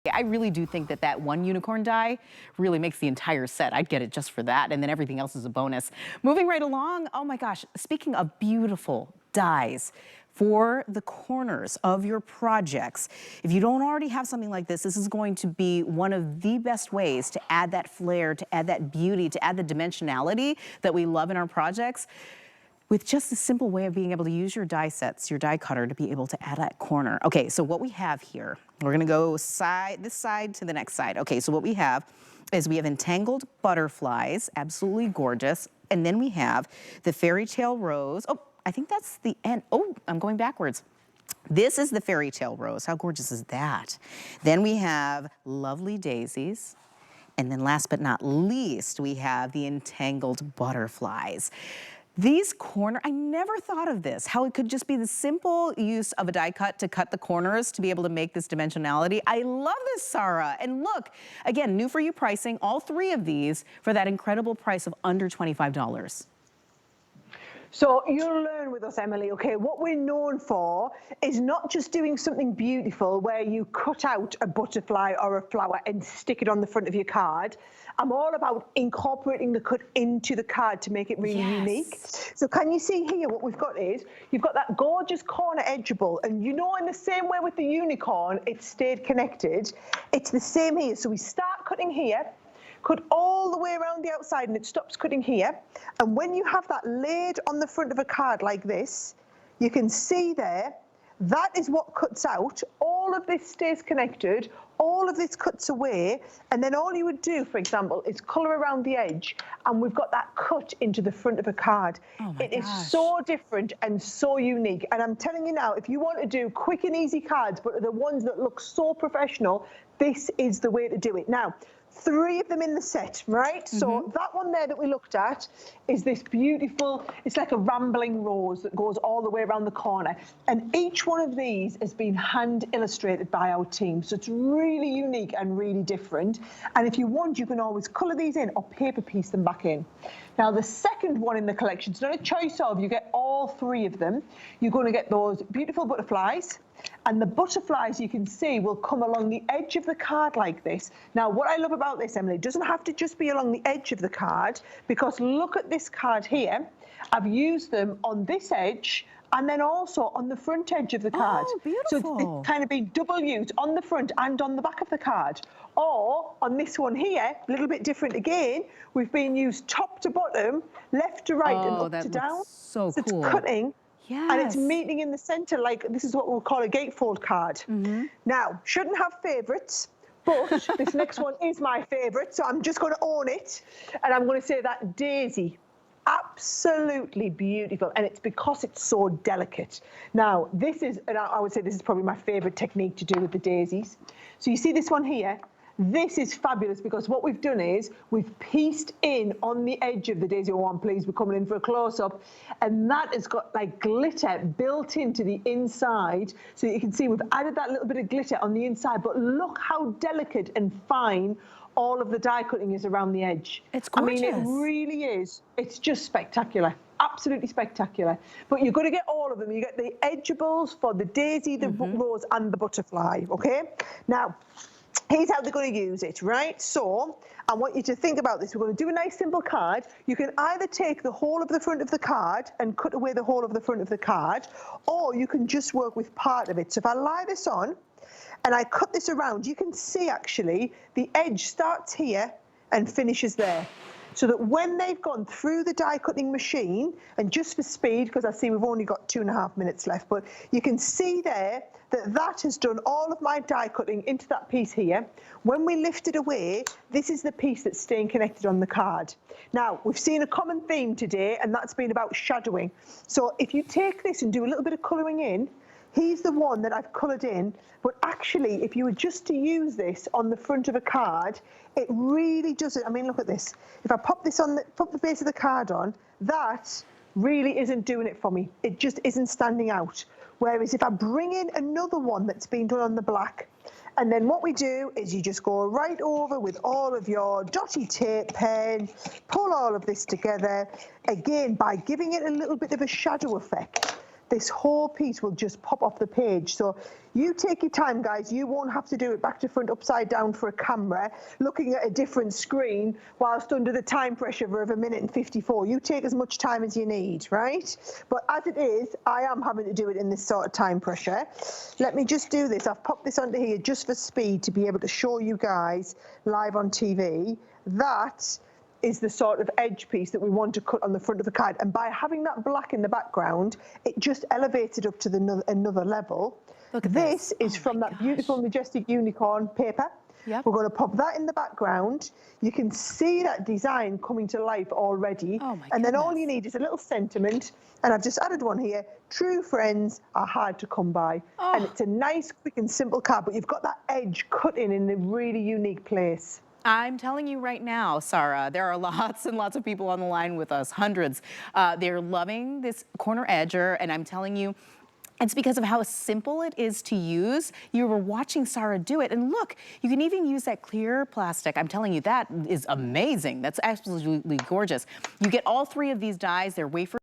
I really do think that that one unicorn die really makes the entire set. I'd get it just for that, and then everything else is a bonus. Moving right along, oh my gosh, speaking of beautiful dies for the corners of your projects, if you don't already have something like this is going to be one of the best ways to add that flair, to add that beauty, to add the dimensionality that we love in our projects, with just a simple way of being able to use your die sets, your die cutter, to be able to add that corner. Okay, so what we have here, we're gonna go this side to the next side. Okay, so what we have is we have Entangled Butterflies, absolutely gorgeous. And then we have the Fairy Tale Rose. Oh, I think that's the end. Oh, I'm going backwards. This is the Fairy Tale Rose. How gorgeous is that? Then we have lovely Daisies. And then last but not least, we have the Entangled Butterflies. These I never thought of this, how it could just be the simple use of a die cut to cut the corners to be able to make this dimensionality. I love this, Sarah. And look, again, new for you pricing, all three of these for that incredible price of under $25. So you'll learn with us, Emily, okay, what we're known for is not just doing something beautiful where you cut out a butterfly or a flower and stick it on the front of your card. I'm all about incorporating the cut into the card to make it really unique. So can you see here what we've got is, you've got that gorgeous corner edgeable, and you know in the same way with the unicorn, it stayed connected. It's the same here. So we start cutting here, cut all the way around the outside, and it stops cutting here. And when you have that laid on the front of a card like this, you can see there, that is what cuts out. All of this stays connected, all of this cuts away, and then all you would do, for example, is colour around the edge, and we've got that cut into the front of a card. It is so different and so unique. And I'm telling you now, if you want to do quick and easy cards, but the ones that look so professional, this is the way to do it. Now, 3 of them in the set, right? So that one there that we looked at is this beautiful, it's like a rambling rose that goes all the way around the corner. And each one of these has been hand illustrated by our team. So it's really unique and really different. And if you want, you can always colour these in or paper piece them back in. Now, the second one in the collection, it's not a choice of, you get all 3 of them. You're going to get those beautiful butterflies. And the butterflies, you can see, will come along the edge of the card like this. Now, what I love about this, Emily, it doesn't have to just be along the edge of the card, because look at this card here. I've used them on this edge and then also on the front edge of the card. Oh, beautiful. So it's kind of been double used on the front and on the back of the card. Or on this one here, a little bit different again, we've been used top to bottom, left to right, and up to down. So cool. It's cutting. And it's meeting in the center, like this is what we'll call a gatefold card. Now, shouldn't have favorites, but this next one is my favorite, so I'm just going to own it. And I'm going to say that Daisy, absolutely beautiful. And it's because it's so delicate. Now, this is, and I would say this is probably my favorite technique to do with the daisies. So you see this one here? This is fabulous, because what we've done is we've pieced in on the edge of the daisy one, please, we're coming in for a close-up, and that has got like glitter built into the inside. So you can see we've added that little bit of glitter on the inside, but look how delicate and fine all of the die cutting is around the edge. It's gorgeous. I mean, it really is. It's just spectacular. Absolutely spectacular. But you're going to get all of them. You get the edgeables for the daisy, the rose, and the butterfly, okay? Now, here's how they're going to use it, right? So I want you to think about this. We're going to do a nice simple card. You can either take the whole of the front of the card and cut away the whole of the front of the card, or you can just work with part of it. So if I lie this on and I cut this around, you can see actually the edge starts here and finishes there. So that when they've gone through the die cutting machine, and just for speed, because I see we've only got 2.5 minutes left, but you can see there that that has done all of my die cutting into that piece here. When we lift it away, this is the piece that's staying connected on the card. Now, we've seen a common theme today, and that's been about shadowing. So if you take this and do a little bit of colouring in, he's the one that I've coloured in, but actually, if you were just to use this on the front of a card, it really doesn't. I mean, look at this. If I pop this on, put the base of the card on, that really isn't doing it for me. It just isn't standing out. Whereas if I bring in another one that's been done on the black, and then what we do is you just go right over with all of your dotty tape pen, pull all of this together, again, by giving it a little bit of a shadow effect. this whole piece will just pop off the page. So you take your time, guys. You won't have to do it back to front upside down for a camera, looking at a different screen whilst under the time pressure of 1:54. You take as much time as you need, right? But as it is, I am having to do it in this sort of time pressure. Let me just do this. I've popped this onto here just for speed to be able to show you guys live on TV. That is the sort of edge piece that we want to cut on the front of the card. And by having that black in the background, it just elevates it up to another level. Look at this is from that beautiful, majestic unicorn paper. Yep. We're going to pop that in the background. You can see that design coming to life already. Oh my and then all goodness. you need is a little sentiment. And I've just added one here. True friends are hard to come by. Oh. And it's a nice, quick and simple card, but you've got that edge cut in a really unique place. I'm telling you right now, Sarah, there are lots and lots of people on the line with us, hundreds. They're loving this corner edger, and I'm telling you, it's because of how simple it is to use. You were watching Sarah do it, and look, you can even use that clear plastic. I'm telling you, that is amazing. That's absolutely gorgeous. You get all three of these dies. They're wafer